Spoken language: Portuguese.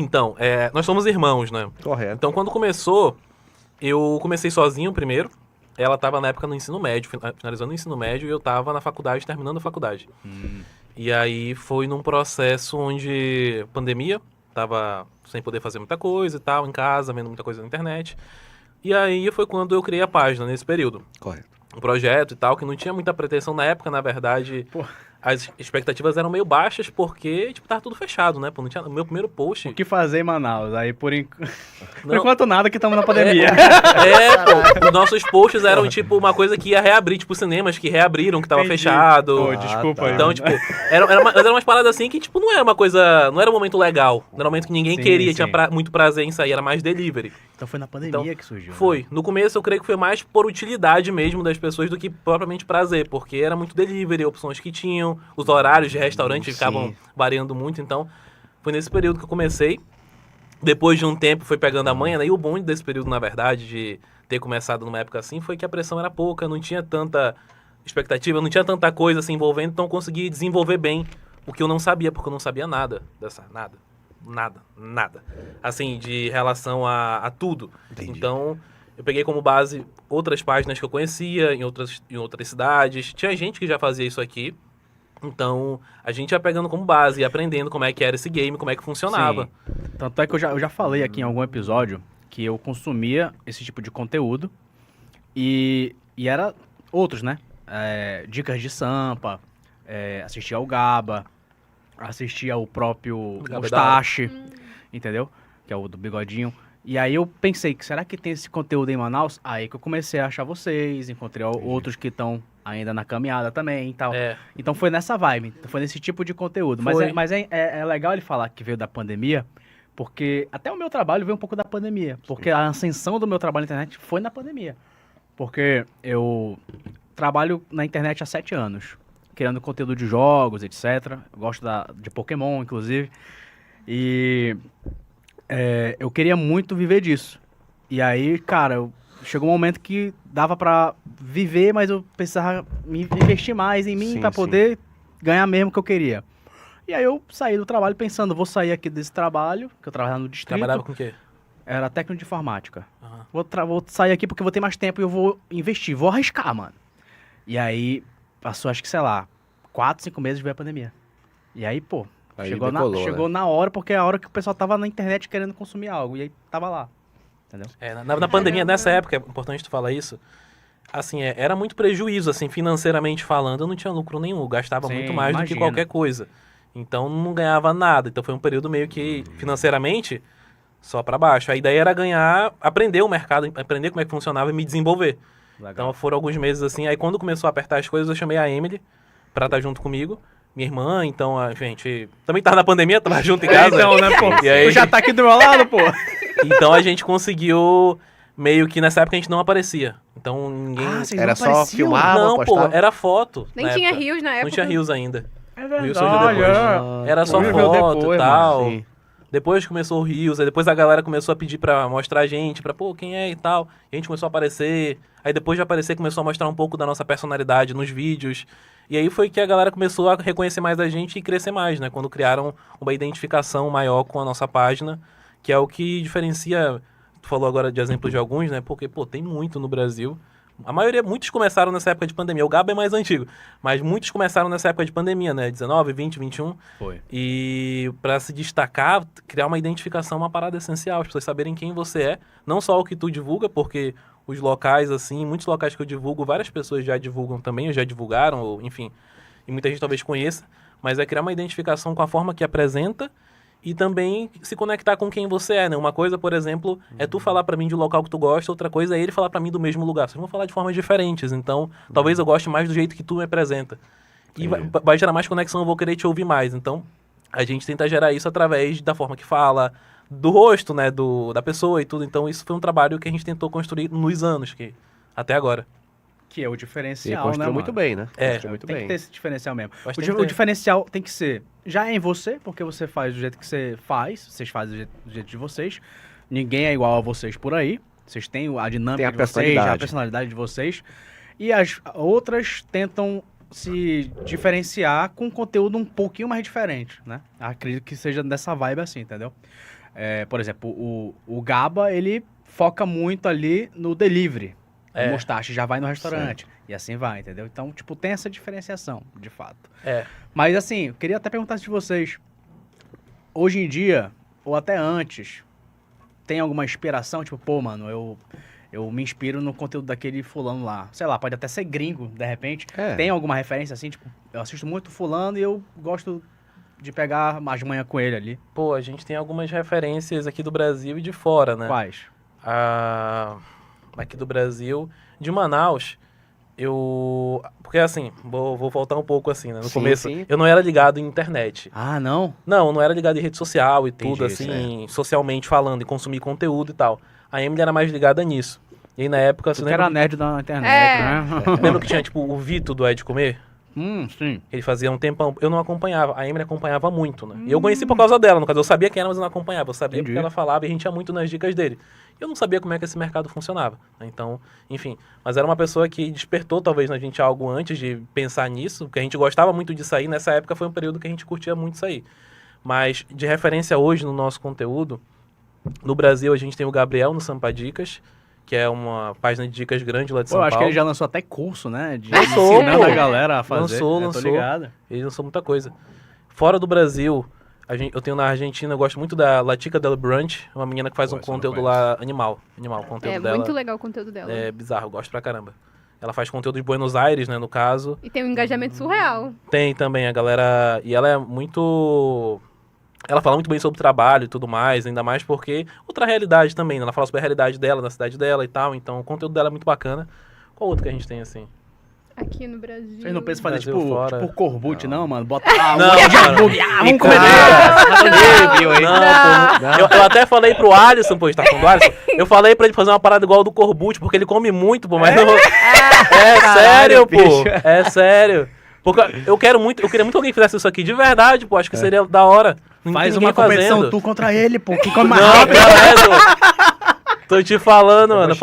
Então, nós somos irmãos, né? Correto. Então, quando começou, eu comecei sozinho primeiro. Ela estava na época no ensino médio, finalizando o ensino médio, e eu estava na faculdade, terminando a faculdade. E aí foi num processo onde pandemia, tava sem poder fazer muita coisa e tal, em casa, vendo muita coisa na internet. E aí foi quando eu criei a página, nesse período. Correto. Um projeto e tal, que não tinha muita pretensão na época, na verdade. Pô. As expectativas eram meio baixas porque, tipo, tava tudo fechado, né? Pô, não tinha, o meu primeiro post... O que fazer em Manaus? Aí, por Não. enquanto nada, que estamos na pandemia. Pô, os nossos posts eram, tipo, uma coisa que ia reabrir, tipo, cinemas que reabriram, que tava Entendi. fechado. Pô, desculpa aí. Então, mano. tipo, mas eram umas paradas assim que, tipo, não era uma coisa... Não era um momento legal. Não era um momento que ninguém Sim, queria, sim. tinha muito prazer em sair, era mais delivery. Então foi na pandemia Então, que surgiu. Foi. No começo eu creio que foi mais por utilidade mesmo das pessoas do que propriamente prazer, porque era muito delivery, opções que tinham, os horários de restaurante Sim. ficavam variando muito, então foi nesse período que eu comecei. Depois de um tempo foi pegando a manha, né? E o bom desse período, na verdade, de ter começado numa época assim, foi que a pressão era pouca, não tinha tanta expectativa, não tinha tanta coisa se envolvendo, então eu consegui desenvolver bem o que eu não sabia, porque eu não sabia nada dessa, nada. Assim, de relação a tudo. Entendi. Então, eu peguei como base outras páginas que eu conhecia em outras cidades. Tinha gente que já fazia isso aqui. Então, a gente ia pegando como base e aprendendo como é que era esse game, como é que funcionava. Sim. Tanto é que eu já falei aqui em algum episódio que eu consumia esse tipo de conteúdo e era outros, né? Dicas de Sampa, assistia ao Gaba, assistia ao próprio Gaba Mustache, entendeu? Que é o do bigodinho. E aí eu pensei, que será que tem esse conteúdo em Manaus? Aí que eu comecei a achar vocês, encontrei outros que estão ainda na caminhada também e tal. Então foi nessa vibe, foi nesse tipo de conteúdo. Foi. Mas é legal ele falar que veio da pandemia, porque até o meu trabalho veio um pouco da pandemia. Porque a ascensão do meu trabalho na internet foi na pandemia. Porque eu trabalho na internet há 7 anos, criando conteúdo de jogos, etc. Eu gosto de Pokémon, inclusive. E eu queria muito viver disso. E aí, cara, chegou um momento que dava pra viver, mas eu precisava me investir mais em mim pra poder ganhar mesmo o que eu queria. E aí eu saí do trabalho pensando, vou sair aqui desse trabalho, que eu trabalhava no distrito. Trabalhava com o quê? Era técnico de informática. Uhum. Vou sair aqui porque vou ter mais tempo e eu vou investir, vou arriscar, mano. E aí, passou acho que, sei lá, 4, 5 meses veio a pandemia. E aí, pô, Aí chegou decolou, né? na hora, porque é a hora que o pessoal tava na internet querendo consumir algo. E aí, tava lá, entendeu? Na pandemia, nessa época, é importante tu falar isso, assim, era muito prejuízo, assim, financeiramente falando, eu não tinha lucro nenhum, eu gastava Sim, muito mais do que imagino. qualquer coisa. Então, não ganhava nada. Então, foi um período meio que, financeiramente, só pra baixo. A ideia era ganhar, aprender o mercado, aprender como é que funcionava e me desenvolver. Legal. Então, foram alguns meses assim. Aí, quando começou a apertar as coisas, eu chamei a Emily pra estar junto comigo. Minha irmã, então, a gente também tava na pandemia, tava junto em casa. Então, né, pô? E aí- Tu já tá aqui do meu lado, pô. Então, a gente conseguiu, meio que nessa época a gente não aparecia. Então, ninguém... vocês Era não só apareciam? filmar, não, pô, postava? era foto. Nem na tinha época. rios na época. Não tinha rios ainda. É O Rio verdade, surgiu depois. Era só O Rio veio foto e depois, tal. mano, sim. Depois começou o Rios, aí depois a galera começou a pedir pra mostrar a gente, pra pô, quem é e tal. E a gente começou a aparecer. Aí depois de aparecer, começou a mostrar um pouco da nossa personalidade nos vídeos. E aí foi que a galera começou a reconhecer mais a gente e crescer mais, né? Quando criaram uma identificação maior com a nossa página, que é o que diferencia... Tu falou agora de exemplos de alguns, né? Porque, pô, tem muito no Brasil. A maioria, muitos começaram nessa época de pandemia. O Gabo é mais antigo, mas muitos começaram nessa época de pandemia, né? 19, 20, 21. Foi. E pra se destacar, criar uma identificação é uma parada essencial. As pessoas saberem quem você é, não só o que tu divulga, porque os locais, assim, muitos locais que eu divulgo, várias pessoas já divulgam também, ou já divulgaram, ou, enfim, e muita gente talvez conheça, mas é criar uma identificação com a forma que apresenta e também se conectar com quem você é, né? Uma coisa, por exemplo, é tu falar pra mim de um local que tu gosta, outra coisa é ele falar pra mim do mesmo lugar. Vocês vão falar de formas diferentes, então talvez eu goste mais do jeito que tu me apresenta. E vai gerar mais conexão, eu vou querer te ouvir mais. Então, a gente tenta gerar isso através da forma que fala, do rosto, né, da pessoa e tudo. Então, isso foi um trabalho que a gente tentou construir nos anos, até agora. Que é o E diferencial, construiu né, muito mano? bem, né? É, Construiu muito Tem bem. que ter esse diferencial mesmo. Mas O, tem que o ter. diferencial tem que ser já é em você, porque você faz do jeito que você faz, vocês fazem do jeito de vocês. Ninguém é igual a vocês por aí. Vocês têm a dinâmica Tem a de vocês, a personalidade. personalidade de vocês. E as outras tentam se diferenciar com um conteúdo um pouquinho mais diferente, né? Acredito que seja dessa vibe assim, entendeu? Por exemplo, o Gaba, ele foca muito ali no delivery. É. O Mustache já vai no restaurante. E assim vai, entendeu? Então, tipo, tem essa diferenciação, de fato. É. Mas assim, eu queria até perguntar de vocês. Hoje em dia, ou até antes, tem alguma inspiração? Tipo, pô, mano, eu me inspiro no conteúdo daquele fulano lá. Sei lá, pode até ser gringo, de repente. Tem alguma referência assim? Tipo, eu assisto muito fulano e eu gosto de pegar mais de manhã com ele ali. Pô, a gente tem algumas referências aqui do Brasil e de fora, né? Quais? Aqui do Brasil, de Manaus, porque assim, vou voltar um pouco assim, né? No começo, eu não era ligado em internet. Ah, não? Não era ligado em rede social e tudo, Entendi, assim, socialmente falando, e consumir conteúdo e tal. A Emily era mais ligada nisso. E aí, na época, você Tu era nerd da internet, né? lembra que tinha, tipo, o Vito do É de Comer? Sim. Ele fazia um tempão, eu não acompanhava, a Emily acompanhava muito, né? E eu conheci por causa dela, no caso, eu sabia quem era, mas eu não acompanhava, eu sabia porque ela falava e a gente ia muito nas dicas dele. Eu não sabia como é que esse mercado funcionava, né? Então, enfim, mas era uma pessoa que despertou talvez na gente algo antes de pensar nisso, porque a gente gostava muito de sair, nessa época foi um período que a gente curtia muito sair. Mas, de referência hoje no nosso conteúdo, no Brasil a gente tem o Gabriel no Sampa Dicas, que é uma página de dicas grande lá de São Paulo. Eu acho que ele já lançou até curso, né? Lançou, ensinando a galera a fazer. Lançou. Tô ligado. Ele lançou muita coisa. Fora do Brasil, eu tenho na Argentina, eu gosto muito da Latica Del Brunch, uma menina que faz um conteúdo lá animal, o conteúdo dela. É muito legal o conteúdo dela. É bizarro, eu gosto pra caramba. Ela faz conteúdo de Buenos Aires, né, no caso. E tem um engajamento surreal. Tem também, a galera... E ela é muito... Ela fala muito bem sobre o trabalho e tudo mais, ainda mais porque outra realidade também, né? Ela fala sobre a realidade dela, na cidade dela e tal, então o conteúdo dela é muito bacana. Qual outro que a gente tem, assim? Aqui no Brasil... Vocês não pensam em fazer Brasil fora. tipo Corbucci, não, mano? Bota Vamos comer Eu até falei pro Alisson, pô, a gente tá falando do Alisson, eu falei pra ele fazer uma parada igual do Corbucci, porque ele come muito, pô, mas não... sério, pô, é sério. Porque eu queria muito alguém que fizesse isso aqui de verdade, pô, acho que seria da hora. Faz uma competição tu contra ele, pô, que come mais Não, rápido. beleza. Tô te falando, mano.